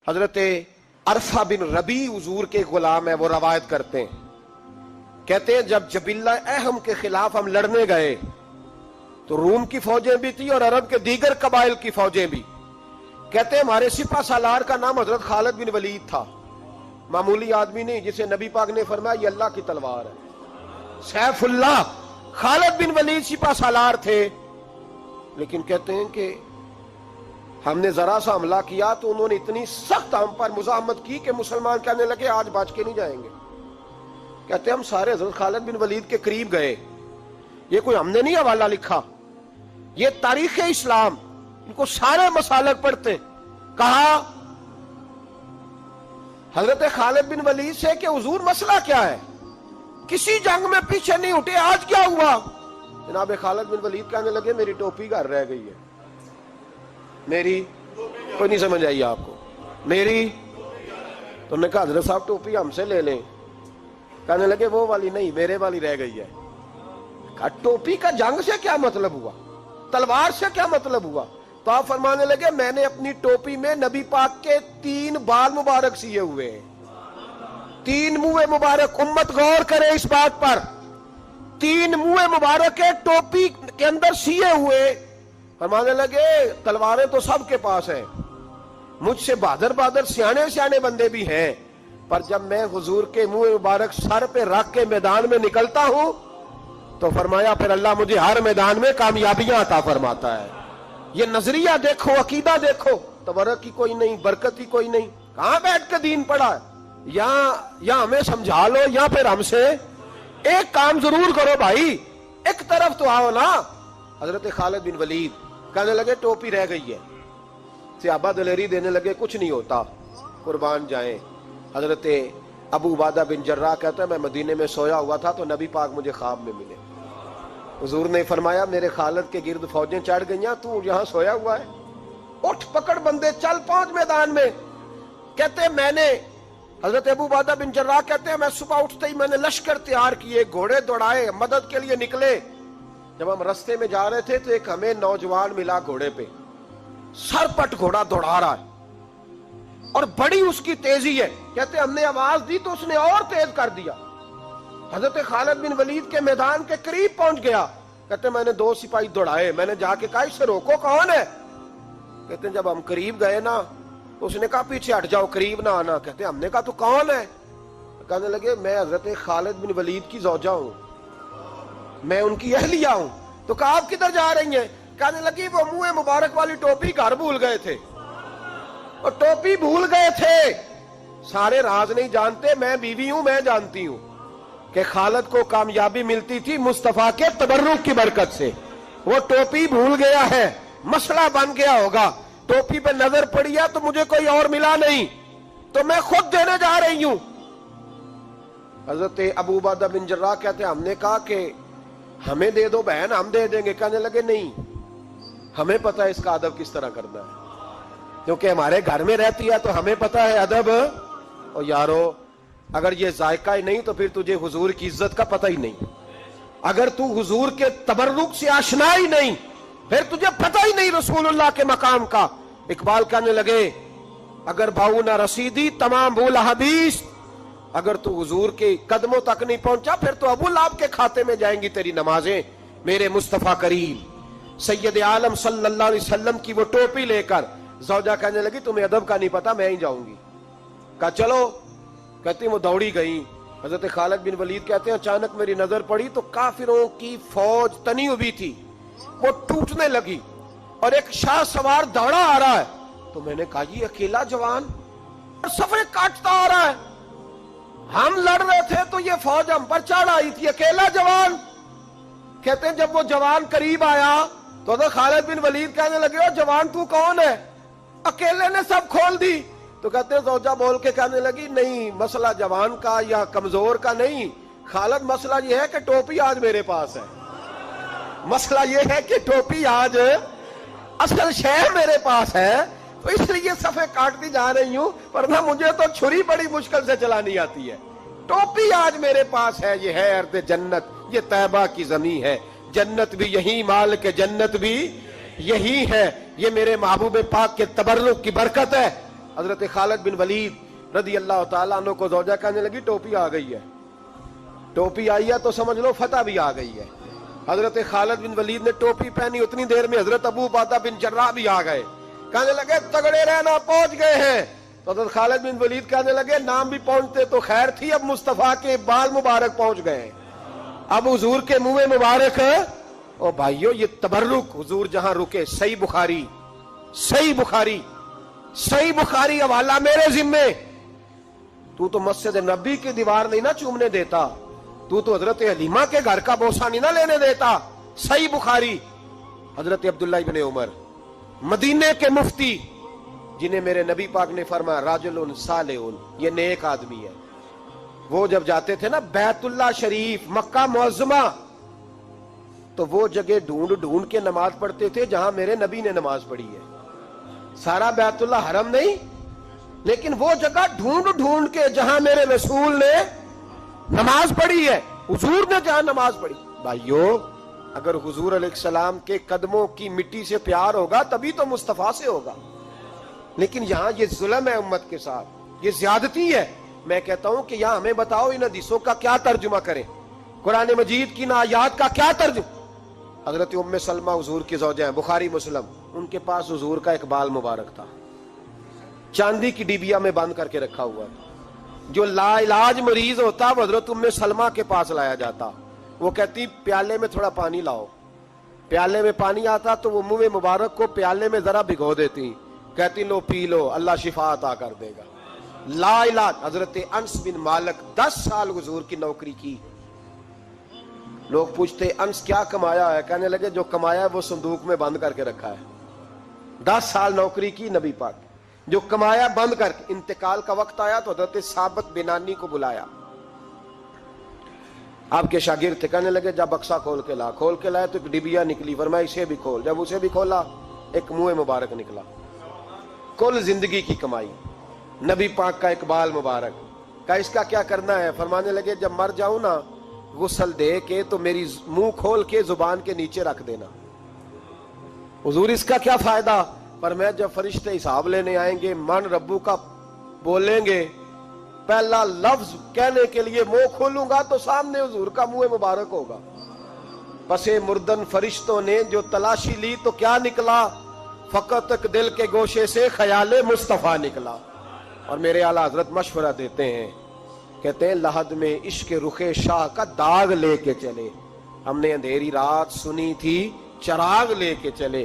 حضرت عرفہ بن ربی حضور کے غلام ہے، وہ روایت کرتے ہیں، کہتے ہیں جب جبلہ اہم کے خلاف ہم لڑنے گئے تو روم کی فوجیں بھی تھی اور عرب کے دیگر قبائل کی فوجیں بھی. کہتے ہیں ہمارے سپہ سالار کا نام حضرت خالد بن ولید تھا، معمولی آدمی نہیں جسے نبی پاک نے فرمایا یہ اللہ کی تلوار ہے، سیف اللہ. خالد بن ولید سپہ سالار تھے، لیکن کہتے ہیں کہ ہم نے ذرا سا حملہ کیا تو انہوں نے اتنی سخت ہم پر مزاحمت کی کہ مسلمان کہنے لگے آج بچ کے نہیں جائیں گے. کہتے ہیں ہم سارے حضرت خالد بن ولید کے قریب گئے، یہ کوئی ہم نے نہیں حوالہ لکھا، یہ تاریخ اسلام، ان کو سارے مسالک پڑھتے. کہا حضرت خالد بن ولید سے کہ حضور مسئلہ کیا ہے، کسی جنگ میں پیچھے نہیں ہٹے، آج کیا ہوا؟ جناب خالد بن ولید کہنے لگے میری ٹوپی گھر رہ گئی ہے. میری کوئی نہیں سمجھ آئی آپ کو؟ میری تو نے کہا حضرت صاحب ٹوپی ہم سے لے لیں. کہنے لگے وہ والی نہیں، میرے والی رہ گئی ہے. کہا ٹوپی کا جنگ سے کیا مطلب ہوا، تلوار سے کیا مطلب ہوا؟ تو آپ فرمانے لگے میں نے اپنی ٹوپی میں نبی پاک کے 3 بال مبارک سیے ہوئے ہیں، 3 منہ مبارک. امت غور کرے اس بات پر، 3 منہ مبارک ٹوپی کے اندر سیے ہوئے. فرمانے لگے تلواریں تو سب کے پاس ہیں، مجھ سے بہادر بہادر سیانے سیانے بندے بھی ہیں، پر جب میں حضور کے منہ مبارک سر پہ رکھ کے میدان میں نکلتا ہوں تو فرمایا پھر اللہ مجھے ہر میدان میں کامیابیاں عطا فرماتا ہے. یہ نظریہ دیکھو، عقیدہ دیکھو، تبرک کی کوئی نہیں، برکت کی کوئی نہیں. کہاں بیٹھ کے دین پڑھا ہے؟ یا ہمیں سمجھا لو یا پھر ہم سے ایک کام ضرور کرو بھائی، ایک طرف تو آؤ نا. حضرت خالد بن ولید کہنے لگے ٹوپی رہ گئی ہے. صحابہ دلیری دینے لگے کچھ نہیں ہوتا، قربان جائیں. حضرت ابو عبادہ بن جراح کہتا ہے میں مدینے میں سویا ہوا تھا تو نبی پاک مجھے خواب میں ملے. حضور نے فرمایا میرے خالد کے گرد فوجیں چڑھ گئیں، تو یہاں سویا ہوا ہے، اٹھ پکڑ بندے چل پہنچ میدان میں. کہتے ہیں میں نے، حضرت ابو عبادہ بن جراح کہتے ہیں میں صبح اٹھتے ہی میں نے لشکر تیار کیے، گھوڑے دوڑائے، مدد کے لیے نکلے. جب ہم رستے میں جا رہے تھے تو ایک ہمیں نوجوان ملا گھوڑے پہ، سر پٹ گھوڑا دوڑا رہا ہے اور بڑی اس کی تیزی ہے. کہتے ہم نے آواز دی تو اس نے اور تیز کر دیا. حضرت خالد بن ولید کے میدان کے قریب پہنچ گیا. کہتے میں نے 2 سپاہی دوڑائے، میں نے جا کے کہا اسے روکو، کون ہے؟ کہتے جب ہم قریب گئے نا تو اس نے کہا پیچھے ہٹ جاؤ، قریب نہ آنا. کہتے ہم نے کہا تو کون ہے؟ کہنے لگے میں حضرت خالد بن ولید کی زوجہ ہوں، میں ان کی اہلیہ ہوں. تو کہا آپ کدھر جا رہی ہیں؟ کہنے لگی وہ منہ مبارک والی ٹوپی گھر بھول گئے تھے، اور ٹوپی بھول گئے تھے. سارے راز نہیں جانتے، میں بیوی ہوں، میں جانتی ہوں کہ خالد کو کامیابی ملتی تھی مصطفیٰ کے تبرک کی برکت سے. وہ ٹوپی بھول گیا ہے، مسئلہ بن گیا ہوگا، ٹوپی پہ نظر پڑی ہے تو مجھے کوئی اور ملا نہیں تو میں خود دینے جا رہی ہوں. حضرت ابو عبادہ بن جراح کہتے ہیں ہم نے کہا کہ ہمیں دے دو بہن، ہم دے دیں گے. کہنے لگے نہیں، ہمیں پتہ ہے اس کا ادب کس طرح کرنا ہے، کیونکہ ہمارے گھر میں رہتی ہے تو ہمیں پتہ ہے ادب. اور یارو اگر یہ ذائقہ ہی نہیں تو پھر تجھے حضور کی عزت کا پتہ ہی نہیں. اگر تو حضور کے تبرک سے آشنا ہی نہیں پھر تجھے پتہ ہی نہیں رسول اللہ کے مقام کا. اقبال کہنے لگے اگر بھاؤ نہ رسیدی تمام بھولا حدیث، اگر تو حضور کے قدموں تک نہیں پہنچا پھر تو ابو لہب کے کھاتے میں جائیں گی تیری نمازیں. میرے مصطفیٰ کریم سید عالم صلی اللہ علیہ وسلم کی وہ ٹوپی لے کر زوجہ کہنے لگی تمہیں ادب کا نہیں پتا، میں ہی جاؤں گی. کہا چلو. کہتی وہ دوڑی گئی. حضرت خالد بن ولید کہتے ہیں اچانک میری نظر پڑی تو کافروں کی فوج تنی ہوئی تھی، وہ ٹوٹنے لگی اور ایک شاہ سوار دوڑا آ رہا ہے. تو میں نے کہا یہ اکیلا جوان اور صفے کاٹتا آ رہا ہے، ہم لڑ رہے تھے تو یہ فوج ہم پر چڑھ آئی تھی، اکیلا جوان. کہتے ہیں جب وہ جوان قریب آیا تو حضرت خالد بن ولید کہنے لگے او جوان تو کون ہے، اکیلے نے سب کھول دی. تو کہتے ہیں زوجہ بول کے کہنے لگی نہیں مسئلہ جوان کا یا کمزور کا نہیں خالد، مسئلہ یہ ہے کہ ٹوپی آج میرے پاس ہے، مسئلہ یہ ہے کہ ٹوپی آج اصل شے میرے پاس ہے، تو اس لیے صفے کاٹتی جا رہی ہوں، ورنہ مجھے تو چھری بڑی مشکل سے چلانی آتی ہے. ٹوپی آج میرے پاس ہے، یہ ہے ارض جنت، یہ طیبہ کی زمین ہے، جنت بھی یہی، مال کے جنت بھی یہی ہے، یہ میرے محبوب پاک کے تبرک کی برکت ہے. حضرت خالد بن ولید رضی اللہ تعالیٰ عنہ کو زوجہ کہنے لگی ٹوپی آ گئی ہے، ٹوپی آئی ہے تو سمجھ لو فتح بھی آ گئی ہے۔ حضرت خالد بن ولید نے ٹوپی پہنی، اتنی دیر میں حضرت ابو عبیدہ بن جراح بھی آ گئے، کہنے لگے تگڑے رہنا، پہنچ گئے ہیں۔ تو حضرت خالد بن ولید کہنے لگے نام بھی پہنچتے تو خیر تھی، اب مصطفیٰ کے بال مبارک پہنچ گئے، اب حضور کے منہ مبارک ہے۔ او بھائیو یہ تبرک حضور جہاں رکے، صحیح بخاری، صحیح بخاری، صحیح بخاری حوالہ میرے ذمے۔ تو مسجد نبی کی دیوار نہیں نہ چومنے دیتا، تو حضرت حلیمہ کے گھر کا بوسہ نہیں نہ لینے دیتا۔ صحیح بخاری، حضرت عبداللہ ابن عمر مدینے کے مفتی، جنہیں میرے نبی پاک نے فرمایا راجل صالح، یہ نیک آدمی ہے۔ وہ جب جاتے تھے نا بیت اللہ شریف، مکہ معظمہ، تو وہ جگہ ڈھونڈ ڈھونڈ کے نماز پڑھتے تھے جہاں میرے نبی نے نماز پڑھی ہے۔ سارا بیت اللہ حرم نہیں، لیکن وہ جگہ ڈھونڈ ڈھونڈ کے جہاں میرے رسول نے نماز پڑھی ہے، حضور نے جہاں نماز پڑھی۔ بھائیو اگر حضور علیہ السلام کے قدموں کی مٹی سے پیار ہوگا تبھی تو مصطفیٰ سے ہوگا، لیکن یہاں یہ ظلم ہے امت کے ساتھ، یہ زیادتی ہے۔ میں کہتا ہوں کہ یہاں ہمیں بتاؤ ان حدیثوں کا کیا ترجمہ کریں، قرآن مجید کی ان آیات کا کیا ترجمہ۔ حضرت ام سلمہ حضور کی زوجہ ہیں، بخاری مسلم، ان کے پاس حضور کا ایک بال مبارک تھا، چاندی کی ڈیبیا میں بند کر کے رکھا ہوا تھا۔ جو لا علاج مریض ہوتا وہ حضرت ام سلمہ کے پاس لایا جاتا، وہ کہتی پیالے میں تھوڑا پانی لاؤ، پیالے میں پانی آتا تو وہ منہ مبارک کو پیالے میں ذرا بھگو دیتی، کہتی لو پی لو، اللہ شفا عطا کر دے گا۔ لا علاج۔ حضرت انس بن مالک 10 سال حضور کی نوکری کی۔ لوگ پوچھتے انس کیا کمایا ہے، کہنے لگے جو کمایا ہے وہ صندوق میں بند کر کے رکھا ہے۔ 10 سال نوکری کی نبی پاک، جو کمایا بند کر کے، انتقال کا وقت آیا تو حضرت ثابت بنانی کو بلایا، آپ کے شاگرد تھے، کہنے لگے جا بکسا کھول کے لا، کھول کے لائے تو ایک ڈبیا نکلی، فرمایا اسے بھی کھول، جب اسے بھی کھولا ایک منہ مبارک نکلا۔ کل زندگی کی کمائی، نبی پاک کا اقبال مبارک کا، اس کا کیا کرنا ہے؟ فرمانے لگے جب مر جاؤں نا غسل دے کے تو میری منہ کھول کے زبان کے نیچے رکھ دینا۔ حضور اس کا کیا فائدہ؟ پر میں جب فرشتے حساب لینے آئیں گے، من ربو کا بولیں گے، پہلا لفظ کہنے کے لیے منہ کھولوں گا تو سامنے حضور کا منہ مبارک ہوگا۔ پس مردن فرشتوں نے جو تلاشی لی تو کیا نکلا؟ فقط ایک دل کے گوشے سے خیال مصطفیٰ نکلا۔ اور میرے اعلیٰ حضرت مشورہ دیتے ہیں، کہتے ہیں لحد میں عشق رخ شاہ کا داغ لے کے چلے، ہم نے اندھیری رات سنی تھی چراغ لے کے چلے۔